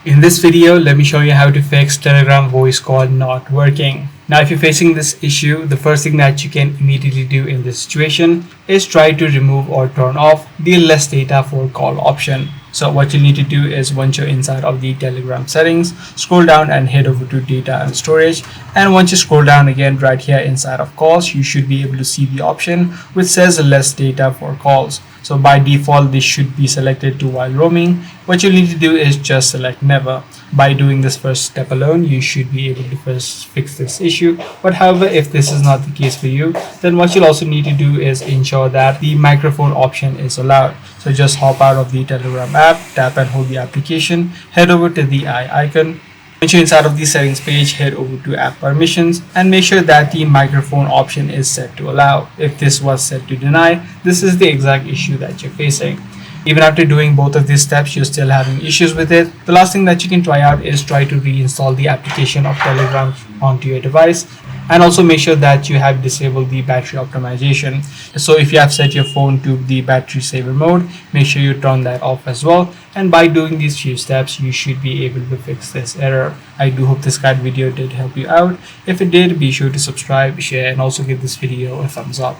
In this video, let me show you how to fix Telegram voice call not working. Now, if you're facing this issue, the first thing that you can immediately do in this situation is try to remove or turn off the less data for call option. So what you need to do is once you're inside of the Telegram settings, scroll down and head over to data and storage. And once you scroll down again right here inside of calls, you should be able to see the option which says less data for calls. So by default, this should be selected to while roaming. What you need to do is just select never. By doing this first step alone, you should be able to first fix this issue. But however, if this is not the case for you, then what you'll also need to do is ensure that the microphone option is allowed. So just hop out of the Telegram app, tap and hold the application, head over to the eye icon. Once you're inside of the settings page, head over to app permissions and make sure that the microphone option is set to allow. If this was set to deny, this is the exact issue that you're facing. Even after doing both of these steps, you're still having issues with it. The last thing that you can try out is try to reinstall the application of Telegram onto your device. And also make sure that you have disabled the battery optimization. So if you have set your phone to the battery saver mode, make sure you turn that off as well. And by doing these few steps, you should be able to fix this error. I do hope this guide video did help you out. If it did, be sure to subscribe, share, and also give this video a thumbs up.